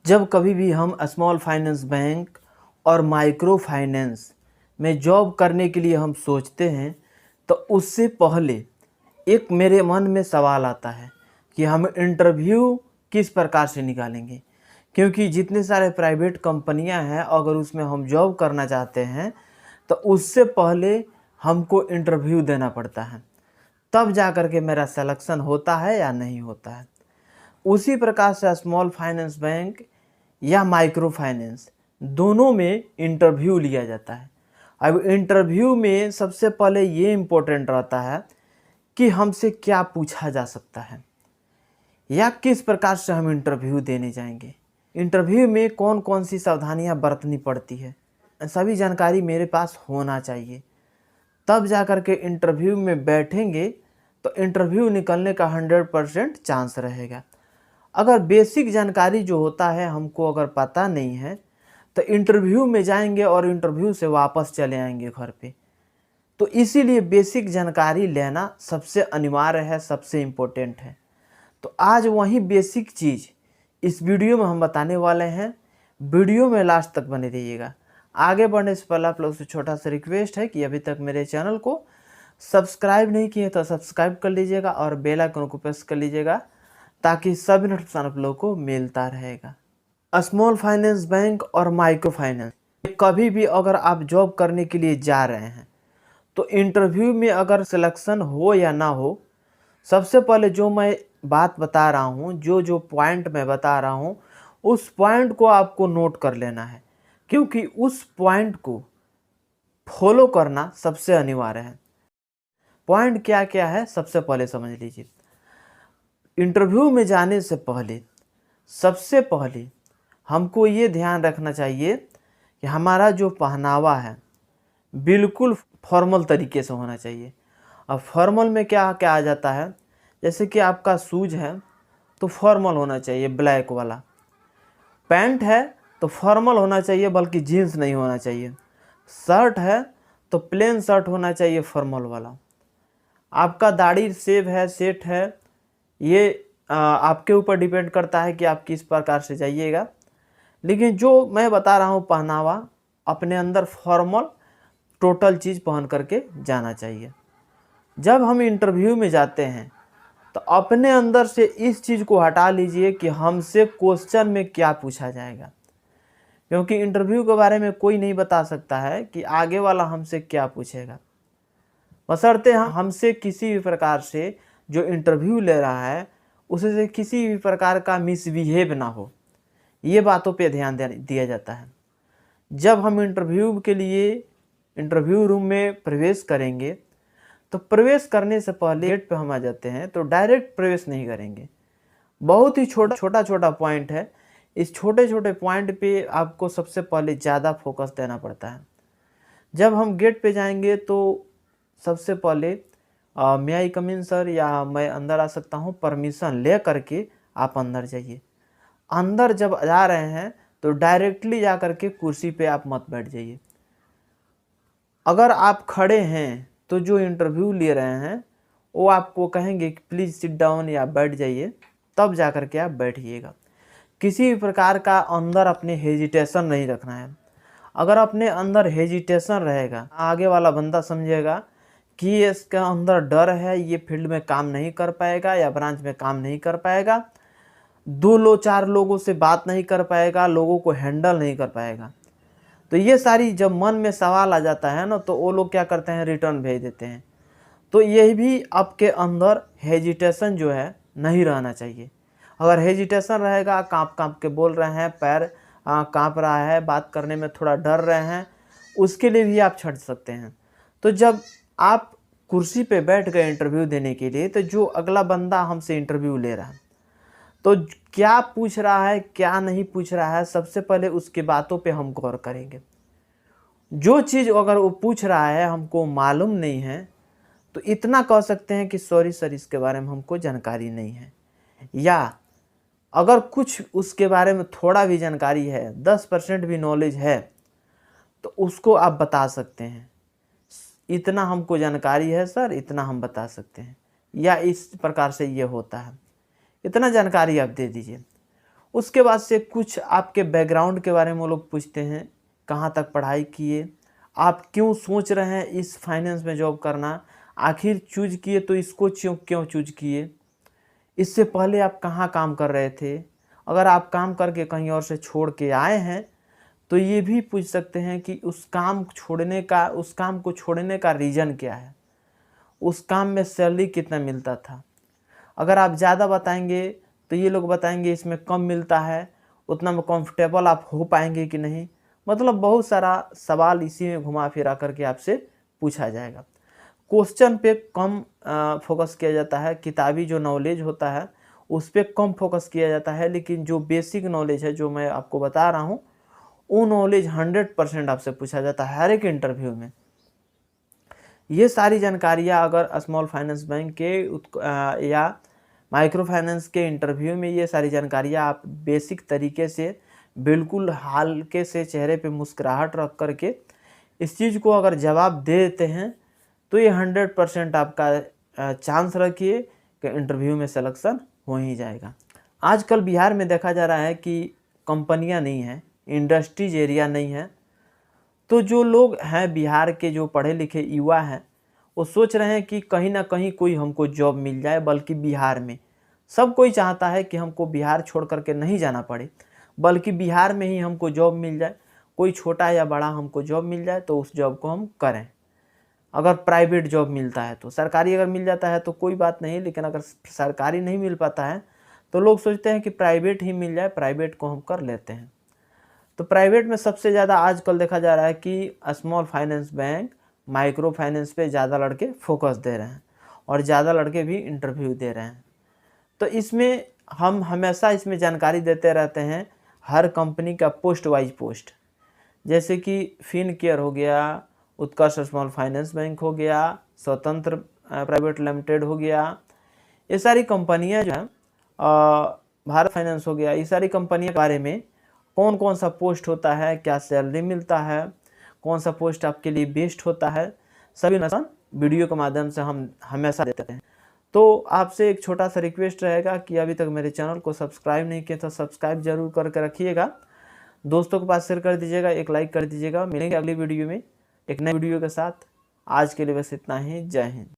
जब कभी भी हम स्मॉल फाइनेंस बैंक और माइक्रो फाइनेंस में जॉब करने के लिए हम सोचते हैं तो उससे पहले एक मेरे मन में सवाल आता है कि हम इंटरव्यू किस प्रकार से निकालेंगे। क्योंकि जितने सारे प्राइवेट कंपनियां हैं, अगर उसमें हम जॉब करना चाहते हैं तो उससे पहले हमको इंटरव्यू देना पड़ता है, तब जा कर के मेरा सिलेक्शन होता है या नहीं होता है। उसी प्रकार से स्मॉल फाइनेंस बैंक या माइक्रो फाइनेंस दोनों में इंटरव्यू लिया जाता है। अब इंटरव्यू में सबसे पहले ये इम्पोर्टेंट रहता है कि हमसे क्या पूछा जा सकता है या किस प्रकार से हम इंटरव्यू देने जाएंगे। इंटरव्यू में कौन कौन सी सावधानियां बरतनी पड़ती है, सभी जानकारी मेरे पास होना चाहिए। तब जा कर के इंटरव्यू में बैठेंगे तो इंटरव्यू निकलने का 100% चांस रहेगा। अगर बेसिक जानकारी जो होता है हमको अगर पता नहीं है तो इंटरव्यू में जाएंगे और इंटरव्यू से वापस चले आएंगे घर पे। तो इसीलिए बेसिक जानकारी लेना सबसे अनिवार्य है, सबसे इम्पोर्टेंट है। तो आज वही बेसिक चीज़ इस वीडियो में हम बताने वाले हैं। वीडियो में लास्ट तक बने रहिएगा। आगे बढ़ने से पहले आप लोग से छोटा सा रिक्वेस्ट है कि अभी तक मेरे चैनल को सब्सक्राइब नहीं किए तो सब्सक्राइब कर लीजिएगा और बेल आइकन को प्रेस कर लीजिएगा ताकि सभी नोटिफिकेशन आप लोगों को मिलता रहेगा। स्मॉल फाइनेंस बैंक और माइक्रो फाइनेंस, कभी भी अगर आप जॉब करने के लिए जा रहे हैं तो इंटरव्यू में अगर सिलेक्शन हो या ना हो, सबसे पहले जो मैं बात बता रहा हूँ, जो पॉइंट मैं बता रहा हूँ, उस पॉइंट को आपको नोट कर लेना है। क्योंकि उस पॉइंट को फॉलो करना सबसे अनिवार्य है। पॉइंट क्या क्या है सबसे पहले समझ लीजिए। इंटरव्यू में जाने से पहले सबसे पहले हमको ये ध्यान रखना चाहिए कि हमारा जो पहनावा है बिल्कुल फॉर्मल तरीके से होना चाहिए। अब फॉर्मल में क्या क्या आ जाता है, जैसे कि आपका शूज है तो फॉर्मल होना चाहिए, ब्लैक वाला। पैंट है तो फॉर्मल होना चाहिए, बल्कि जीन्स नहीं होना चाहिए। शर्ट है तो प्लेन शर्ट होना चाहिए, फॉर्मल वाला। आपका दाढ़ी सेव है, सेट है, ये आपके ऊपर डिपेंड करता है कि आप किस प्रकार से जाइएगा। लेकिन जो मैं बता रहा हूँ पहनावा, अपने अंदर फॉर्मल टोटल चीज़ पहन करके जाना चाहिए। जब हम इंटरव्यू में जाते हैं तो अपने अंदर से इस चीज़ को हटा लीजिए कि हमसे क्वेश्चन में क्या पूछा जाएगा। क्योंकि इंटरव्यू के बारे में कोई नहीं बता सकता है कि आगे वाला हमसे क्या पूछेगा, बशर्ते हमसे किसी भी प्रकार से जो इंटरव्यू ले रहा है उससे किसी भी प्रकार का मिसबिहेव ना हो। ये बातों पे ध्यान दिया जाता है। जब हम इंटरव्यू के लिए इंटरव्यू रूम में प्रवेश करेंगे तो प्रवेश करने से पहले गेट पे हम आ जाते हैं तो डायरेक्ट प्रवेश नहीं करेंगे। बहुत ही छोटा पॉइंट है। इस छोटे छोटे पॉइंट पे आपको सबसे पहले ज़्यादा फोकस देना पड़ता है। जब हम गेट पे जाएंगे तो सबसे पहले मे आई कम इन सर, या मैं अंदर आ सकता हूँ, परमिशन ले करके आप अंदर जाइए। अंदर जब जा रहे हैं तो डायरेक्टली जा करके कुर्सी पे आप मत बैठ जाइए। अगर आप खड़े हैं तो जो इंटरव्यू ले रहे हैं वो आपको कहेंगे कि प्लीज़ सिट डाउन या बैठ जाइए, तब जा कर के आप बैठिएगा। किसी भी प्रकार का अंदर अपने हेजिटेशन नहीं रखना है। अगर अपने अंदर हेजिटेशन रहेगा, आगे वाला बंदा समझेगा कि इसका अंदर डर है, ये फील्ड में काम नहीं कर पाएगा या ब्रांच में काम नहीं कर पाएगा, चार लोगों से बात नहीं कर पाएगा, लोगों को हैंडल नहीं कर पाएगा। तो ये सारी जब मन में सवाल आ जाता है ना, तो वो लोग क्या करते हैं, रिटर्न भेज देते हैं। तो यही भी आपके अंदर हेजिटेशन जो है नहीं रहना चाहिए। अगर हेजिटेशन रहेगा, काँप काँप के बोल रहे हैं, पैर काँप रहा है, बात करने में थोड़ा डर रहे हैं, उसके लिए भी आप छट सकते हैं। तो जब आप कुर्सी पे बैठ गए इंटरव्यू देने के लिए, तो जो अगला बंदा हमसे इंटरव्यू ले रहा है तो क्या पूछ रहा है क्या नहीं पूछ रहा है, सबसे पहले उसकी बातों पे हम गौर करेंगे। जो चीज़ अगर वो पूछ रहा है हमको मालूम नहीं है तो इतना कह सकते हैं कि सॉरी सर, इसके बारे में हमको जानकारी नहीं है। या अगर कुछ उसके बारे में थोड़ा भी जानकारी है, 10% भी नॉलेज है, तो उसको आप बता सकते हैं, इतना हमको जानकारी है सर, इतना हम बता सकते हैं, या इस प्रकार से ये होता है, इतना जानकारी आप दे दीजिए। उसके बाद से कुछ आपके बैकग्राउंड के बारे में वो लोग पूछते हैं, कहाँ तक पढ़ाई किए, आप क्यों सोच रहे हैं इस फाइनेंस में जॉब करना, आखिर चूज किए तो इसको क्यों चूज किए, इससे पहले आप कहाँ काम कर रहे थे, अगर आप काम करके कहीं और से छोड़ के आए हैं तो ये भी पूछ सकते हैं कि उस काम को छोड़ने का रीज़न क्या है, उस काम में सैलरी कितना मिलता था। अगर आप ज़्यादा बताएंगे तो ये लोग बताएंगे इसमें कम मिलता है, उतना में कंफर्टेबल आप हो पाएंगे कि नहीं। मतलब बहुत सारा सवाल इसी में घुमा फिरा करके आपसे पूछा जाएगा। क्वेश्चन पे कम फोकस किया जाता है, किताबी जो नॉलेज होता है उस पर कम फोकस किया जाता है, लेकिन जो बेसिक नॉलेज है जो मैं आपको बता रहा हूँ वो नॉलेज 100% आपसे पूछा जाता है हर एक इंटरव्यू में। ये सारी जानकारियाँ अगर स्मॉल फाइनेंस बैंक के या माइक्रो फाइनेंस के इंटरव्यू में ये सारी जानकारियाँ आप बेसिक तरीके से बिल्कुल हल्के से चेहरे पे मुस्कुराहट रख करके इस चीज़ को अगर जवाब दे देते हैं तो ये 100% आपका चांस रखिए कि इंटरव्यू में सिलेक्शन हो ही जाएगा। आजकल बिहार में देखा जा रहा है कि कंपनियां नहीं हैं, इंडस्ट्रीज एरिया नहीं है, तो जो लोग हैं बिहार के जो पढ़े लिखे युवा हैं वो सोच रहे हैं कि कहीं ना कहीं कोई हमको जॉब मिल जाए, बल्कि बिहार में सब कोई चाहता है कि हमको बिहार छोड़ करके नहीं जाना पड़े, बल्कि बिहार में ही हमको जॉब मिल जाए, कोई छोटा या बड़ा हमको जॉब मिल जाए तो उस जॉब को हम करें। अगर प्राइवेट जॉब मिलता है तो, सरकारी अगर मिल जाता है तो कोई बात नहीं, लेकिन अगर सरकारी नहीं मिल पाता है तो लोग सोचते हैं कि प्राइवेट ही मिल जाए, प्राइवेट को हम कर लेते हैं। तो प्राइवेट में सबसे ज़्यादा आजकल देखा जा रहा है कि small finance bank, micro finance पे ज़्यादा लड़के फोकस दे रहे हैं और ज़्यादा लड़के भी इंटरव्यू दे रहे हैं। तो इसमें हम हमेशा इसमें जानकारी देते रहते हैं हर कंपनी का पोस्ट वाइज पोस्ट, जैसे कि फिनकेयर हो गया, उत्कर्ष स्मॉल फाइनेंस बैंक हो गया, स्वतंत्र प्राइवेट लिमिटेड हो गया, ये सारी कंपनियां जो हैं, भारत फाइनेंस हो गया, ये सारी कंपनियों के बारे में कौन कौन सा पोस्ट होता है, क्या सैलरी मिलता है, कौन सा पोस्ट आपके लिए बेस्ट होता है, सभी इन्फॉर्मेशन वीडियो के माध्यम से हम हमेशा देते हैं। तो आपसे एक छोटा सा रिक्वेस्ट रहेगा कि अभी तक मेरे चैनल को सब्सक्राइब नहीं किया तो सब्सक्राइब जरूर करके रखिएगा, दोस्तों के पास शेयर कर दीजिएगा, एक लाइक कर दीजिएगा। मिलेंगे अगली वीडियो में एक नई वीडियो के साथ। आज के लिए बस इतना ही। जय हिंद।